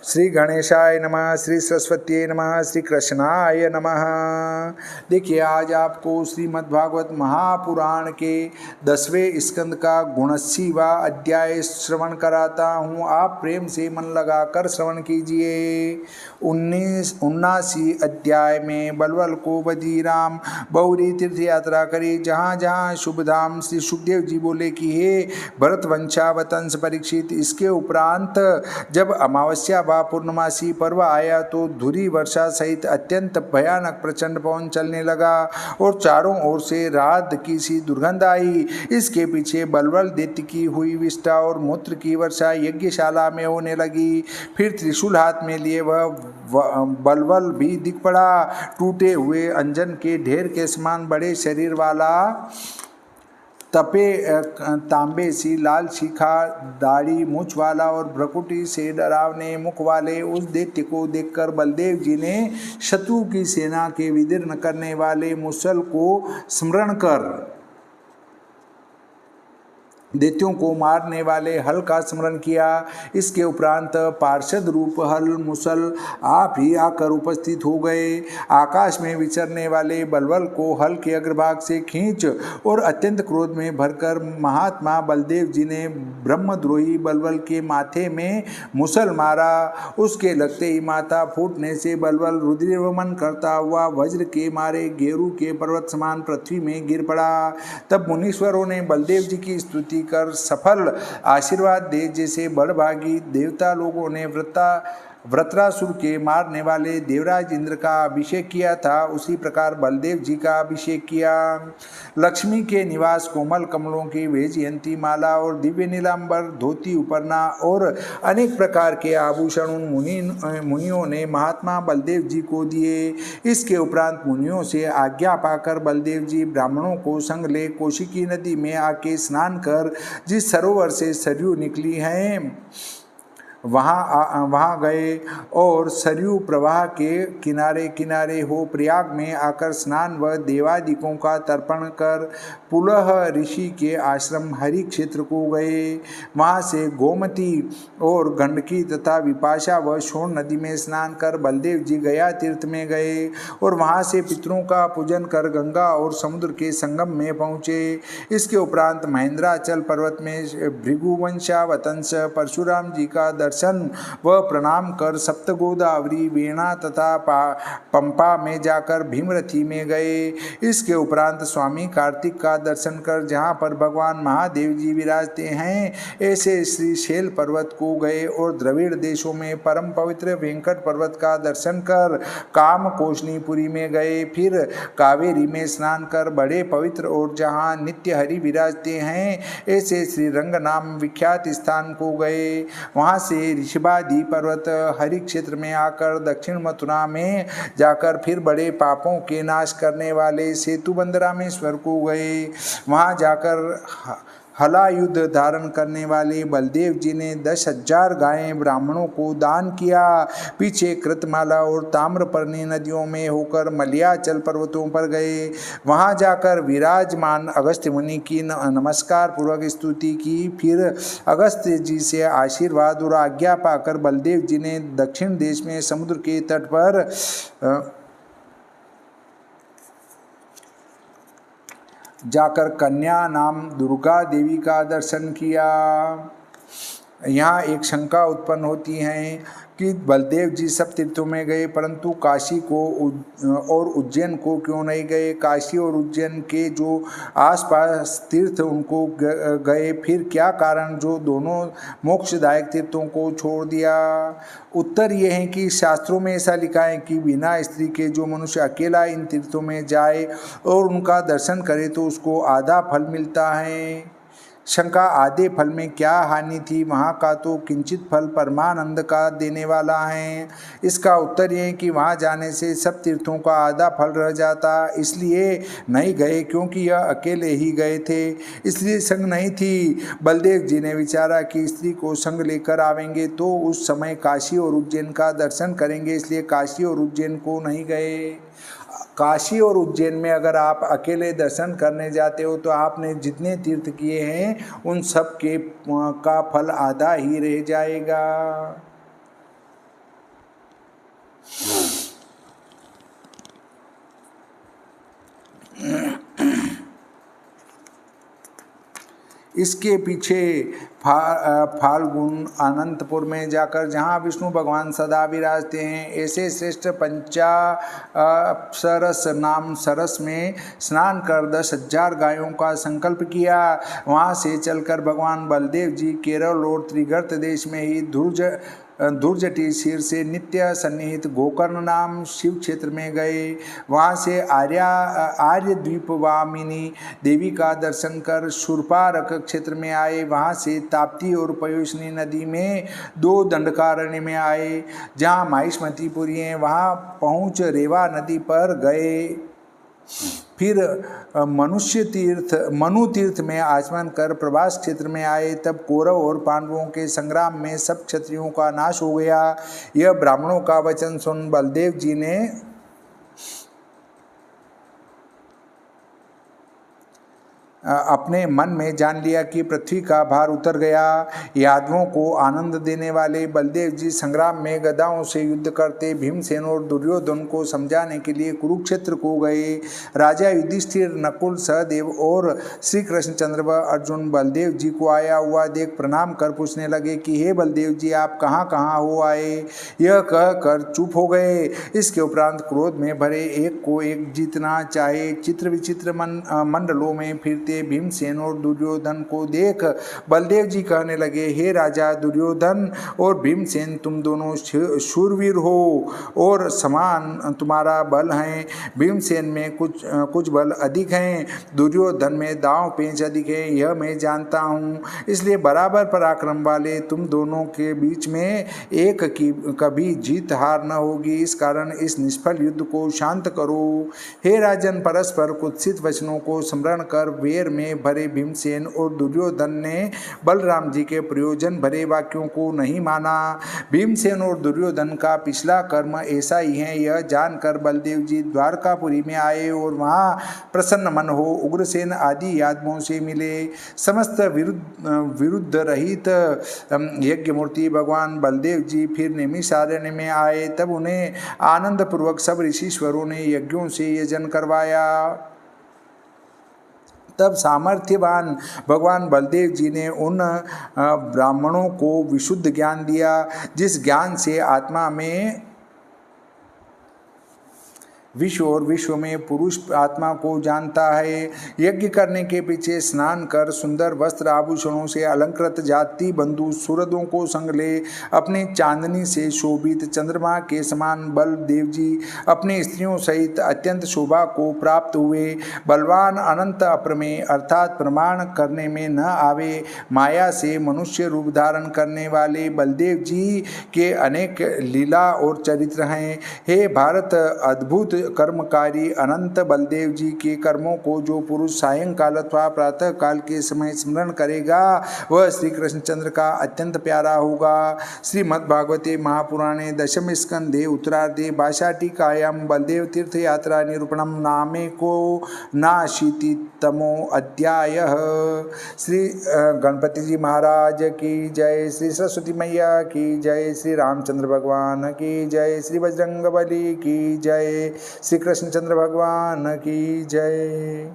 श्री गणेशाय नमः, श्री सरस्वती नमः, श्री कृष्णाय नमः। देखिए, आज आपको श्रीमद्भागवत महापुराण के 10वें स्कंद का 79वां अध्याय श्रवण कराता हूँ। आप प्रेम से मन लगाकर श्रवण कीजिए। 79 अध्याय में बलवल को बदीराम बहुरी तीर्थ यात्रा करी, जहाँ जहाँ शुभधाम। श्री सुखदेव जी बोले कि हे भरत वंशावतंस परीक्षित, इसके उपरांत जब अमावस्या व पूर्णमासी पर्व आया तो धुरी वर्षा सहित अत्यंत भयानक प्रचंड पवन चलने लगा और चारों ओर से रात की सी दुर्गंध आई। इसके पीछे बलवल दैत्य की हुई विष्ठा और मूत्र की वर्षा यज्ञशाला में होने लगी। फिर त्रिशूल हाथ में लिए वह बलवल भी दिख पड़ा, टूटे हुए अंजन के ढेर के समान बड़े शरीर वाला, तपे तांबे सी लाल शिखा, दाढ़ी मूछ वाला और भ्रकुटी से डरावने मुख वाले उस दैत्य को देखकर बलदेव जी ने शत्रु की सेना के विदीर्ण करने वाले मुसल को स्मरण कर दैत्यों को मारने वाले हल का स्मरण किया। इसके उपरांत पार्षद रूप हल मुसल आप ही आकर उपस्थित हो गए। आकाश में विचरने वाले बलवल को हल के अग्रभाग से खींच और अत्यंत क्रोध में भरकर महात्मा बलदेव जी ने ब्रह्मद्रोही बलवल के माथे में मुसल मारा। उसके लगते ही माथा फूटने से बलवल रुद्रवमन करता हुआ वज्र के मारे गेरू के पर्वत समान पृथ्वी में गिर पड़ा। तब मुनीश्वरों ने बलदेव जी की स्तुति कर सफल आशीर्वाद दे। जैसे बड़भागी देवता लोगों ने वृत्रासुर के मारने वाले देवराज इंद्र का अभिषेक किया था, उसी प्रकार बलदेव जी का अभिषेक किया। लक्ष्मी के निवास कोमल कमलों की वैजयंती माला और दिव्य नीलांबर धोती उपरना और अनेक प्रकार के आभूषण उन मुनियों ने महात्मा बलदेव जी को दिए। इसके उपरांत मुनियों से आज्ञा पाकर बलदेव जी ब्राह्मणों को संग ले कौशिकी नदी में आके स्नान कर जिस सरोवर से सरयू निकली हैं वहाँ गए और सरयू प्रवाह के किनारे किनारे हो प्रयाग में आकर स्नान व देवादिकों का तर्पण कर पुलह ऋषि के आश्रम हरि क्षेत्र को गए। वहाँ से गोमती और गंडकी तथा विपाशा व शोण नदी में स्नान कर बलदेव जी गया तीर्थ में गए और वहाँ से पितरों का पूजन कर गंगा और समुद्र के संगम में पहुँचे। इसके उपरांत महेंद्राचल पर्वत में भृगुवंशावतंस परशुराम जी का दर्शन व प्रणाम कर सप्तगोदावरी वीणा तथा पंपा में जाकर भीमरथी में गए। इसके उपरांत स्वामी कार्तिक का दर्शन कर जहाँ पर भगवान महादेव जी विराजते हैं ऐसे श्री शैल पर्वत को गए और द्रविड़ देशों में परम पवित्र वेंकट पर्वत का दर्शन कर काम कोशनीपुरी में गए। फिर कावेरी में स्नान कर बड़े पवित्र और जहाँ नित्य हरि विराजते हैं ऐसे श्री रंग नाम विख्यात स्थान को गए। वहाँ से ऋषभादि पर्वत हरि क्षेत्र में आकर दक्षिण मथुरा में जाकर फिर बड़े पापों के नाश करने वाले सेतुबंध रामेश्वर को गए। वहाँ जाकर हलायुध धारण करने वाले बलदेव जी ने 10,000 गायें ब्राह्मणों को दान किया। पीछे कृतमाला और ताम्रपर्णी नदियों में होकर मलयाचल पर्वतों पर गए। वहां जाकर विराजमान अगस्त्य मुनि की नमस्कार पूर्वक स्तुति की। फिर अगस्त्य जी से आशीर्वाद और आज्ञा पाकर बलदेव जी ने दक्षिण देश में समुद्र के तट पर जाकर कन्या नाम दुर्गा देवी का दर्शन किया। यहाँ एक शंका उत्पन्न होती है कि बलदेव जी सब तीर्थों में गए परंतु काशी को और उज्जैन को क्यों नहीं गए। काशी और उज्जैन के जो आसपास तीर्थ उनको गए, फिर क्या कारण जो दोनों मोक्षदायक तीर्थों को छोड़ दिया। उत्तर ये है कि शास्त्रों में ऐसा लिखा है कि बिना स्त्री के जो मनुष्य अकेला इन तीर्थों में जाए और उनका दर्शन करे तो उसको आधा फल मिलता है। शंका आधे फल में क्या हानि थी, वहाँ का तो किंचित फल परमानंद का देने वाला है। इसका उत्तर ये है कि वहाँ जाने से सब तीर्थों का आधा फल रह जाता, इसलिए नहीं गए क्योंकि यह अकेले ही गए थे, इसलिए संग नहीं थी। बलदेव जी ने विचारा कि स्त्री को संग लेकर आवेंगे तो उस समय काशी और उज्जैन का दर्शन करेंगे, इसलिए काशी और उज्जैन को नहीं गए। काशी और उज्जैन में अगर आप अकेले दर्शन करने जाते हो तो आपने जितने तीर्थ किए हैं उन सब के का फल आधा ही रह जाएगा। इसके पीछे फाल्गुन अनंतपुर में जाकर जहाँ विष्णु भगवान सदा विराजते हैं, ऐसे श्रेष्ठ पंचाप्सरस नाम सरस में स्नान कर 10,000 गायों का संकल्प किया। वहाँ से चलकर भगवान बलदेव जी केरल और त्रिगर्त देश में ही धुर्जटी शीर से नित्य सन्निहित गोकर्ण नाम शिव क्षेत्र में गए। वहाँ से आर्य द्वीपवामिनी देवी का दर्शन कर शूर्पारक क्षेत्र में आए। वहाँ से ताप्ती और पयोष्णी नदी में 2 दंडकारण्य में आए जहाँ माहिष्मतीपुरी हैं। वहाँ पहुँच रेवा नदी पर गए। फिर मनु तीर्थ में आचमन कर प्रभास क्षेत्र में आए। तब कौरव और पांडवों के संग्राम में सब क्षत्रियों का नाश हो गया। यह ब्राह्मणों का वचन सुन बलदेव जी ने अपने मन में जान लिया कि पृथ्वी का भार उतर गया। यादवों को आनंद देने वाले बलदेव जी संग्राम में गदाओं से युद्ध करते भीमसेन और दुर्योधन को समझाने के लिए कुरुक्षेत्र को गए। राजा युधिष्ठिर, नकुल, सहदेव और श्री कृष्णचंद्र व अर्जुन बलदेव जी को आया हुआ देख प्रणाम कर पूछने लगे कि हे बलदेव जी, आप कहाँ कहाँ हो आए। यह कह कर चुप हो गए। इसके उपरांत क्रोध में भरे एक को एक जीतना चाहे चित्र विचित्र मंडलों में फिरते भीमसेन और दुर्योधन को देख बलदेव जी कहने लगे, हे राजा दुर्योधन और भीमसेन, तुम दोनों शूरवीर हो और समान तुम्हारा बल है। भीमसेन में कुछ बल अधिक हैं, दुर्योधन में दांव पेंच अधिक है, यह मैं जानता हूँ। इसलिए बराबर पराक्रम वाले तुम दोनों के बीच में एक की कभी जीत हार न होगी। इस कारण इस निष्फल युद्ध को शांत करो। हे राजन, परस्पर कुत्सित वचनों को स्मरण कर वेर में भरे भीमसेन और दुर्योधन ने बलराम जी के प्रयोजन भरे वाक्यों को नहीं माना। भीमसेन और दुर्योधन का पिछला कर्म ऐसा ही है, यह जानकर बलदेव जी द्वारकापुरी में आए और वहाँ प्रसन्न मन हो उग्रसेन आदि यादवों से मिले। समस्त विरुद्ध रहित यज्ञमूर्ति भगवान बलदेव जी फिर नैमिषारण्य में आए। तब उन्हें आनंद पूर्वक सब ऋषिश्वरों ने यज्ञों से यजन करवाया। तब सामर्थ्यवान भगवान बलदेव जी ने उन ब्राह्मणों को विशुद्ध ज्ञान दिया, जिस ज्ञान से आत्मा में विश्व और विश्व में पुरुष आत्मा को जानता है। यज्ञ करने के पीछे स्नान कर सुंदर वस्त्र आभूषणों से अलंकृत जाति बंधु सुहृदों को संग ले अपनी चांदनी से शोभित चंद्रमा के समान बलदेव जी अपनी स्त्रियों सहित अत्यंत शोभा को प्राप्त हुए। बलवान अनंत अप्रमेय अर्थात प्रमाण करने में न आवे माया से मनुष्य रूप धारण करने वाले बलदेव जी के अनेक लीला और चरित्र हैं। हे भारत, अद्भुत कर्मकारी अनंत बलदेव जी के कर्मों को जो पुरुष सायंकाल अथवा प्रातः काल के समय स्मरण करेगा वह श्री कृष्णचंद्र का अत्यंत प्यारा होगा। श्रीमद्भागवते महापुराणे दशम स्कंधे उत्तरार्धे भाषाटिकायां बलदेव तीर्थ यात्रा निरूपणम नामेको नाशीतितमो अध्यायः। श्री गणपति जी महाराज की जय, श्री सरस्वती मैया की जय, श्री रामचंद्र भगवान की जय, श्री बजरंगबली की जय, श्री कृष्णचंद्र भगवान की जय।